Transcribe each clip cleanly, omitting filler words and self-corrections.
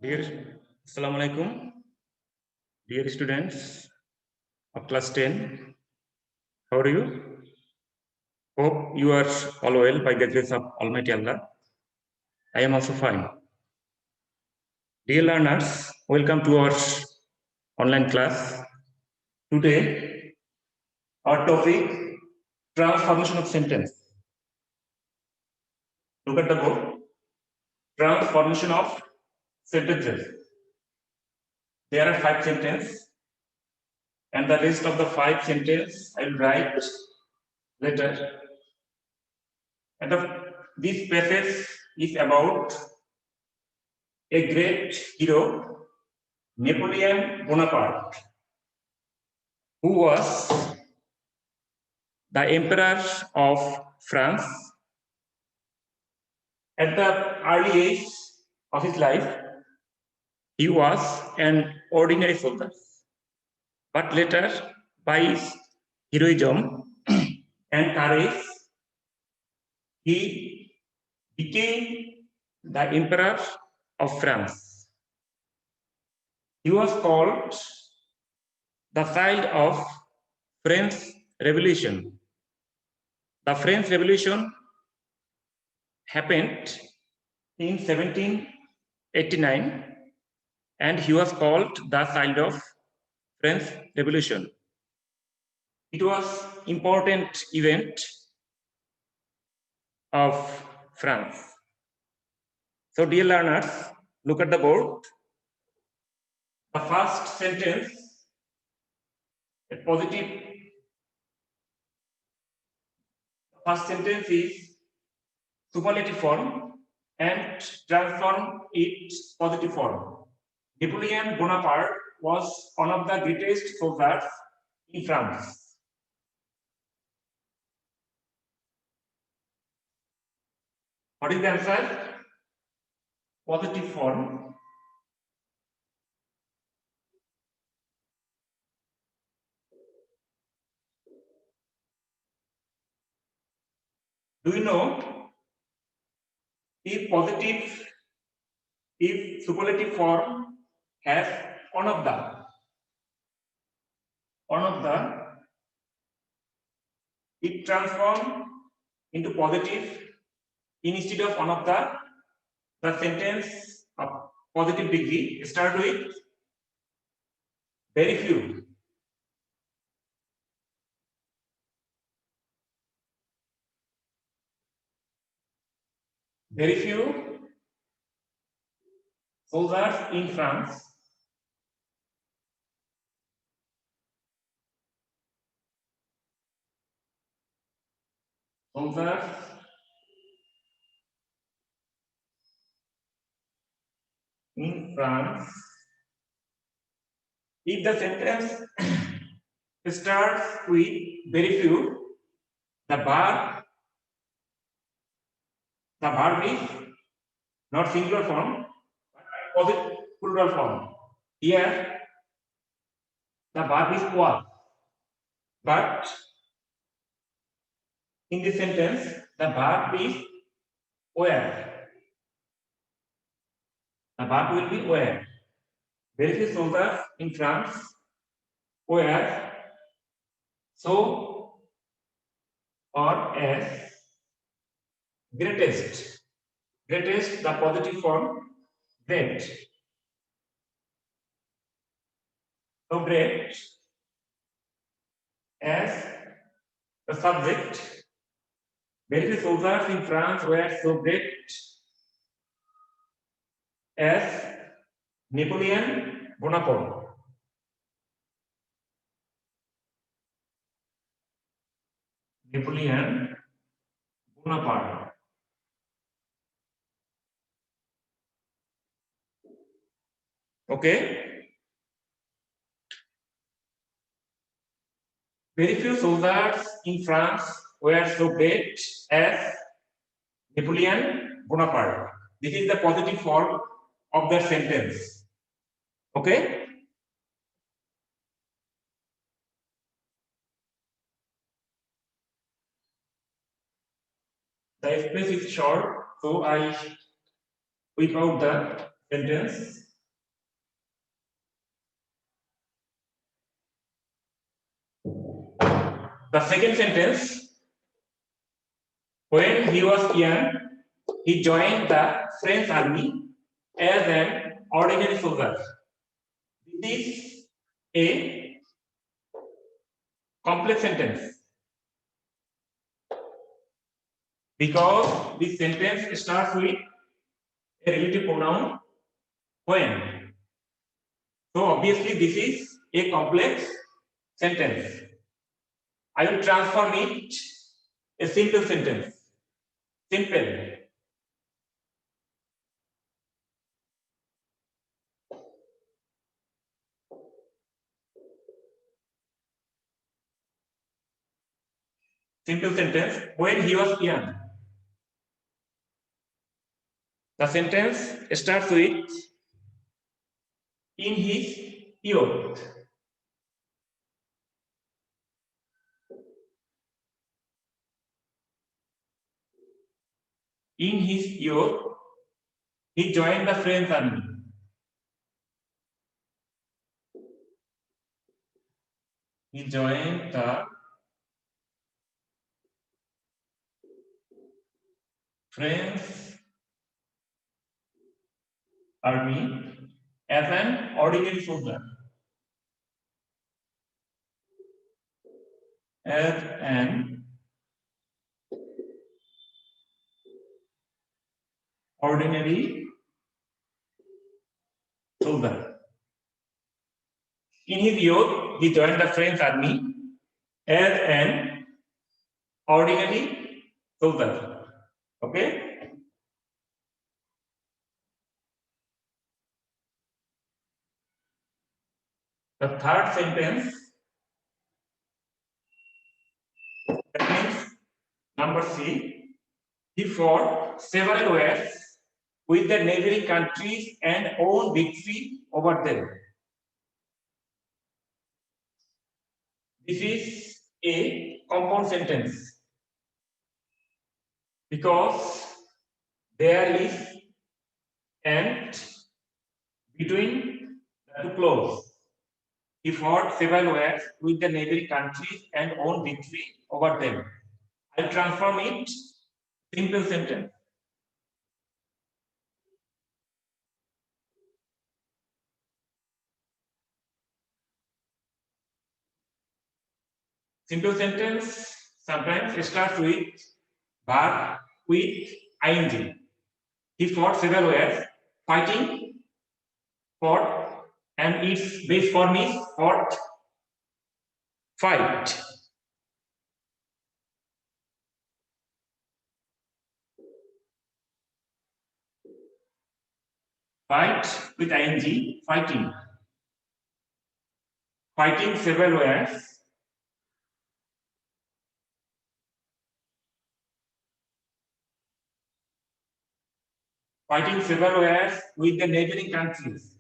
Dear Assalamu alaikum, dear students of class 10, how are you? Hope you are all well by the grace of Almighty Allah. I am also fine. Dear learners, welcome to our online class. Today, our topic transformation of sentence. Look at the board. Transformation of sentences. There are 5 sentences, and the rest of the 5 sentences I will write later. And this passage is about a great hero, Napoleon Bonaparte, who was the Emperor of France. At the early age of his life, he was an ordinary soldier. But later, by his heroism and courage, he became the Emperor of France. He was called the child of French Revolution. The French Revolution happened in 1789, and he was called the child of French Revolution. It was important event of France. So dear learners, look at the board. The first sentence, a positive. The first sentence is superlative form and transform it positive form. Napoleon Bonaparte was one of the greatest soldiers in France. What is the answer? Positive form. Do you know if superlative form has one of the, it transform into positive instead of one of the sentence of positive degree start with very few. Very few soldiers in France if the sentence starts with very few, the verb is not singular form, but plural form. Here, the verb is was, but in this sentence, the verb is were. The verb will be were. Very few soldiers in France were so or as greatest. Greatest, the positive form, great. So great as the subject. Very few soldiers in France were so great as Napoleon Bonaparte. Napoleon Bonaparte. Okay. Very few soldiers in France were so great as Napoleon Bonaparte. This is the positive form of the sentence. Okay. The space is short, so I whip out the sentence. The second sentence, when he was young, he joined the French army as an ordinary soldier. This is a complex sentence because this sentence starts with a relative pronoun when. So obviously this is a complex sentence. I will transform it a simple sentence. Simple. Simple sentence. When he was young. The sentence starts with in his youth. In his youth, he joined the French army. He joined the French army as an ordinary soldier. As an ordinary soldier. In his youth, he joined the French army as an ordinary soldier. Okay? The third sentence, that means number C, he fought several wars with the neighboring countries and won victory over them. This is a compound sentence because there is and between the two clauses. He fought several wars with the neighboring countries and won victory over them. I'll transform it simple sentence. Simple sentence sometimes starts with verb with ing. He fought several wars. Fighting, fought, and its base form is fought, fight. Fight with ing, fighting. Fighting several wars. Fighting several wars with the neighboring countries.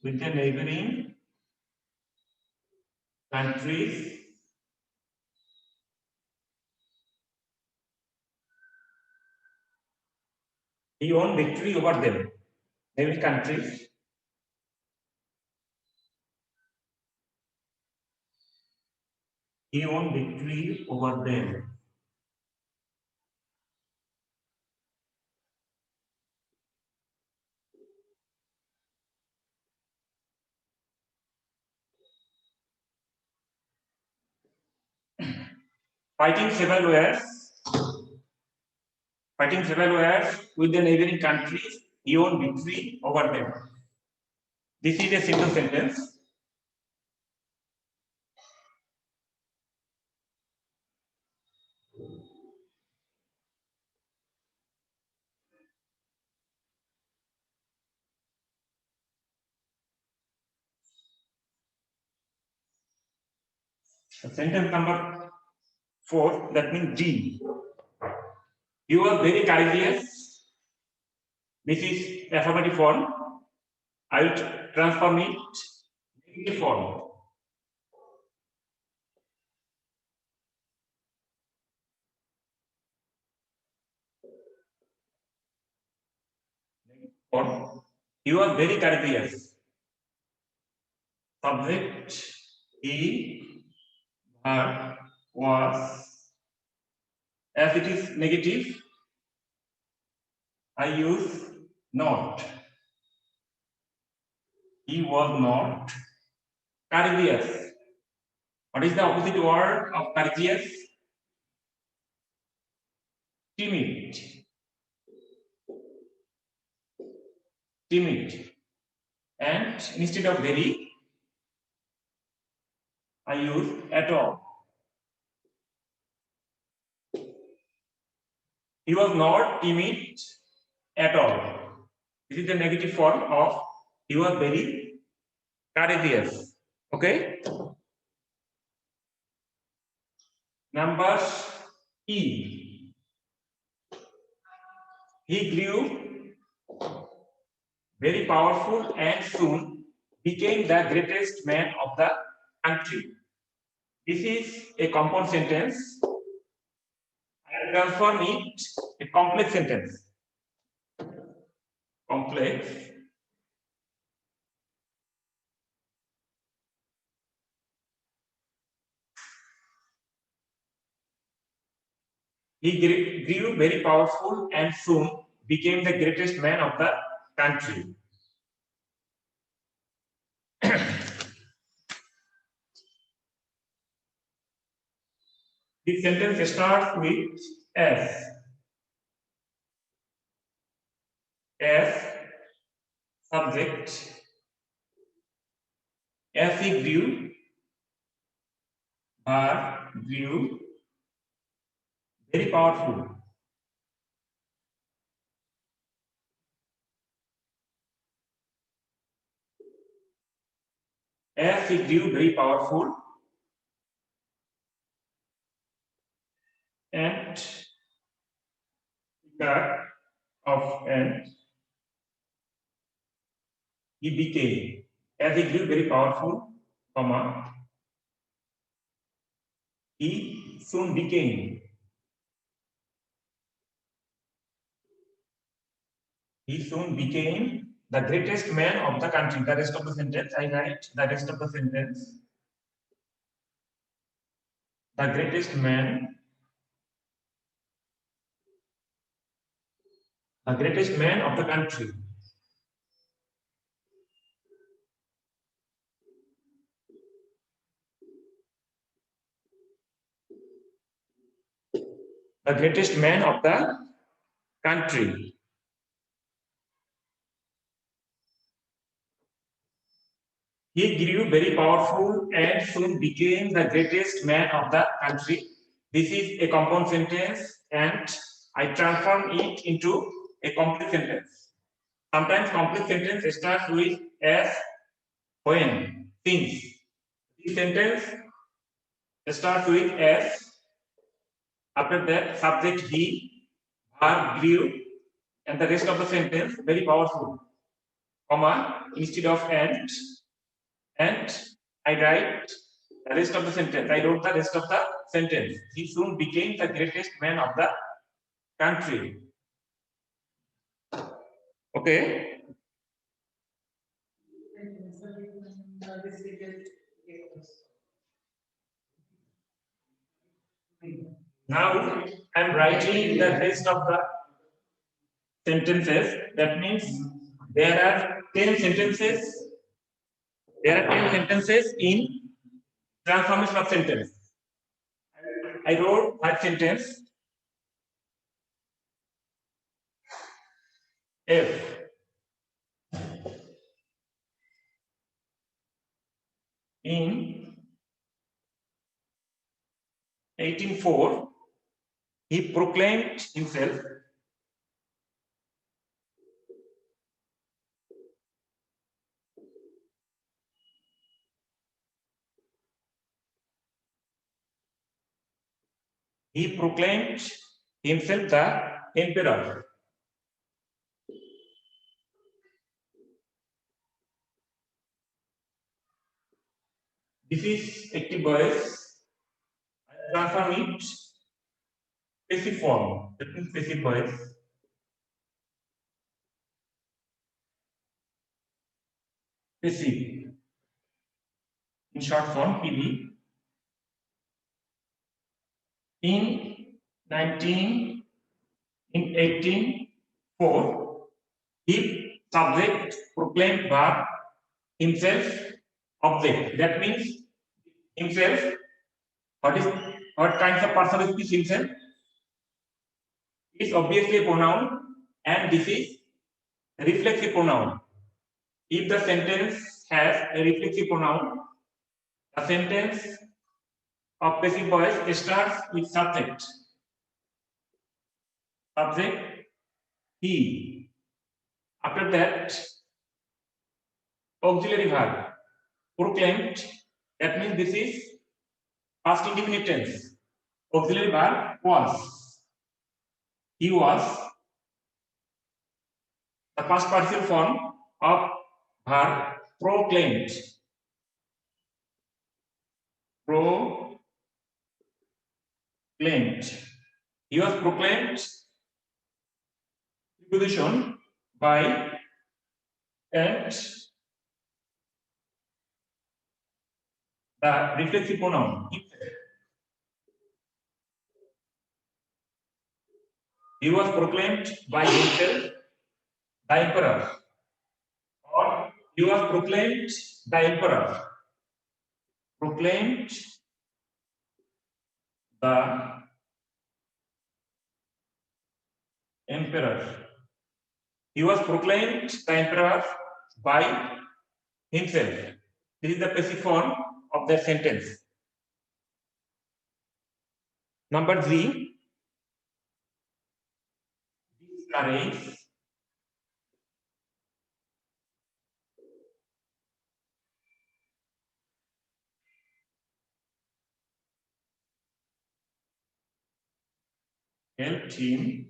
With the neighboring countries. He won victory over them. Neighboring countries. He won victory over them. Fighting several wars. Fighting several wars with the neighboring countries, he won victory over them. This is a simple sentence. Sentence number 4, that means D. You are very courageous. This is affirmative form. I will transform it negative form. Or he was very courageous. Subject he, verb was. As it is negative, I use not. He was not courageous. What is the opposite word of courageous? Timid. Timid. And instead of very, I use at all. He was not timid at all. This is the negative form of he was very courageous. Okay. Number E. He grew very powerful and soon became the greatest man of the country. This is a compound sentence. I transform it a complex sentence. Complex. He grew very powerful and soon became the greatest man of the country. This sentence starts with S. S, subject. As he grew, grew, very powerful. As he grew very powerful and and he became. As he grew very powerful, comma, he soon became. He soon became the greatest man of the country. The rest of the sentence, I write the rest of the sentence. The greatest man, the greatest man of the country. The greatest man of the country. He grew very powerful and soon became the greatest man of the country. This is a compound sentence and I transform it into a complete sentence. Sometimes complete sentence starts with as, when, since. This sentence starts with as, after that subject he, verb grew, and the rest of the sentence very powerful. Comma instead of and I write the rest of the sentence. I wrote the rest of the sentence. He soon became the greatest man of the country. Okay. Now I'm writing the rest of the sentences. That means there are 10 sentences. There are 10 sentences in transformation of sentence. I wrote 5 sentences. F. In 1804, he proclaimed himself the emperor. This is active voice. I transform it passive form. That means passive voice. passive. In short form, PV. In 1804, if subject proclaimed verb himself object. That means himself. What kinds of person speech himself? Is obviously a pronoun, and this is a reflexive pronoun. If the sentence has a reflexive pronoun, the sentence of passive voice starts with subject. Subject he. After that, auxiliary verb proclaimed. That means this is past indefinite tense. Auxiliary verb was. He was. The past participle form of verb proclaimed. Proclaimed. He was proclaimed preposition by and the reflexive pronoun. He was proclaimed by himself, the emperor, or he was proclaimed the emperor. Proclaimed the emperor. He was proclaimed the emperor by himself. This is the passive form of that sentence. Number 3. Discourage helped him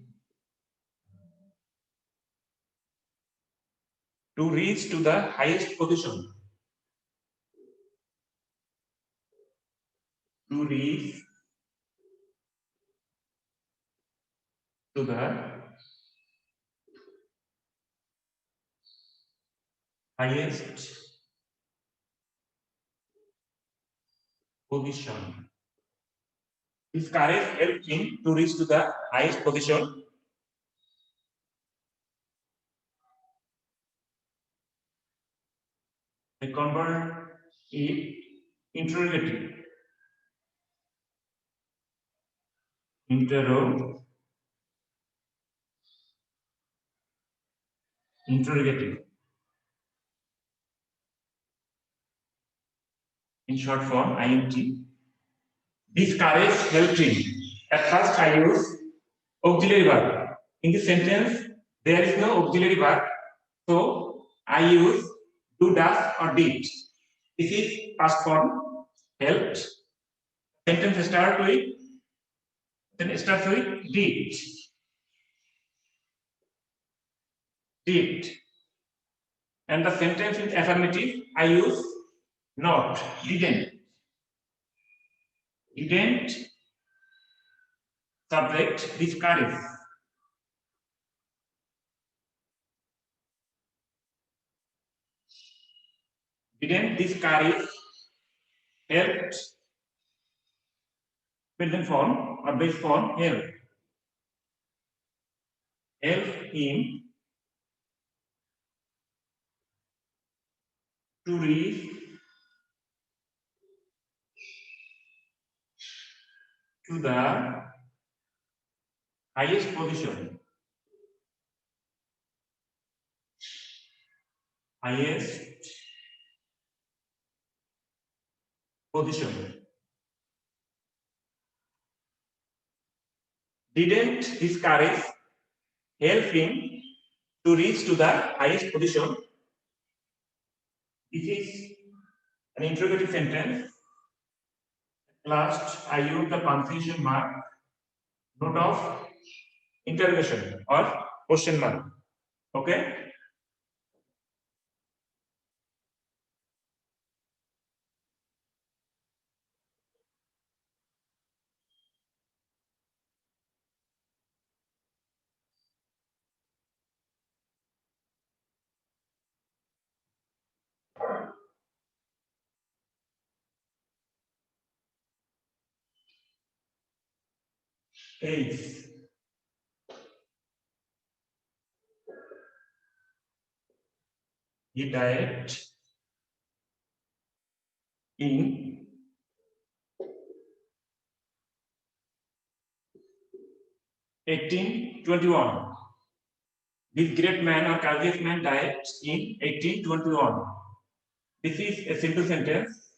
to reach to the highest position. To reach to the highest position. His courage helped him to reach to the highest position. I convert it interrogative. Interrogative. In short form, INT. This courage helped him. At first, I use auxiliary verb. In this sentence, there is no auxiliary verb. So, I use do, does, or did. This is past form, helped. Sentence starts with did. Did. And the sentence with affirmative, I use not, didn't. Didn't subject discourage. Didn't discourage helped present form or base form help. Help him to reach to the highest position. Highest position. Didn't discourage help him to reach to the highest position. This is an interrogative sentence. Last, I use the punctuation mark, note of interrogation or question mark. Okay. is he died in 1821. This great man or courageous man died in 1821. This is a simple sentence.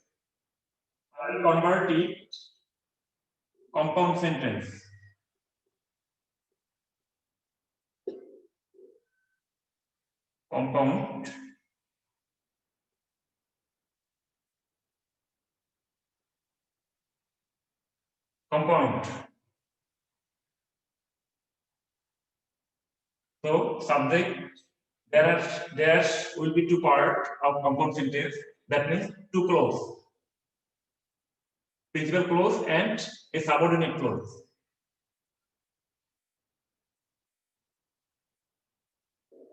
I will convert it compound sentence. Compound So subject, there will be two parts of compound sentence. That means two clause, principal clause and a subordinate clause.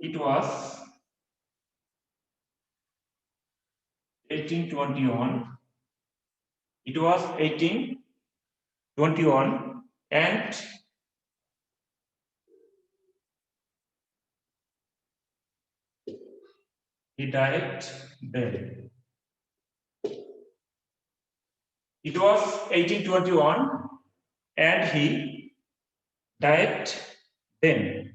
It was 1821. It was 1821 and he died then. It was 1821 and he died then.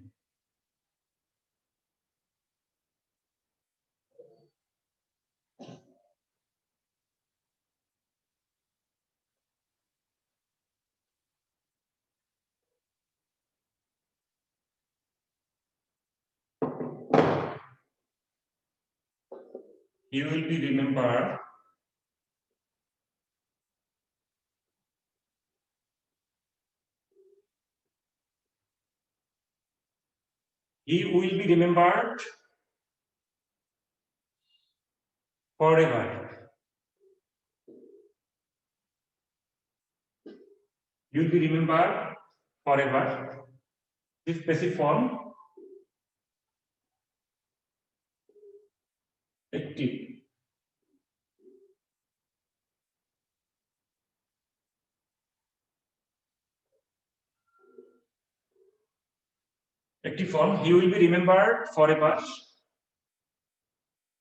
He will be remembered forever. You will be remembered forever. This passive form, active. Active form, he will be remembered forever.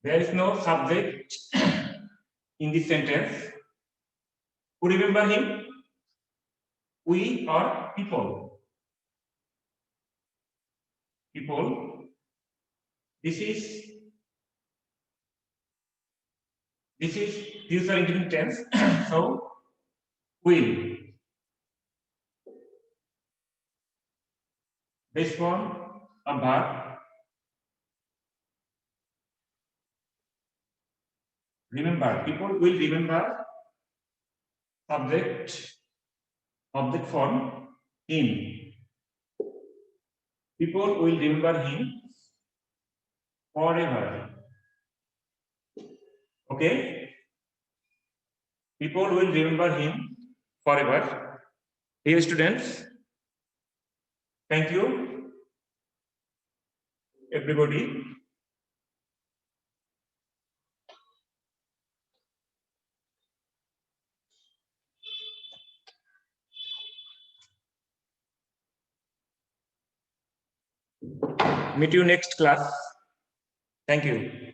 There is no subject in this sentence. Who remember him? We or people? People. This is future indefinite tense. So will. This one a verb. Remember. People will remember subject, object form him. People will remember him forever. Okay? People will remember him forever. Dear students, thank you, everybody. Meet you next class. Thank you.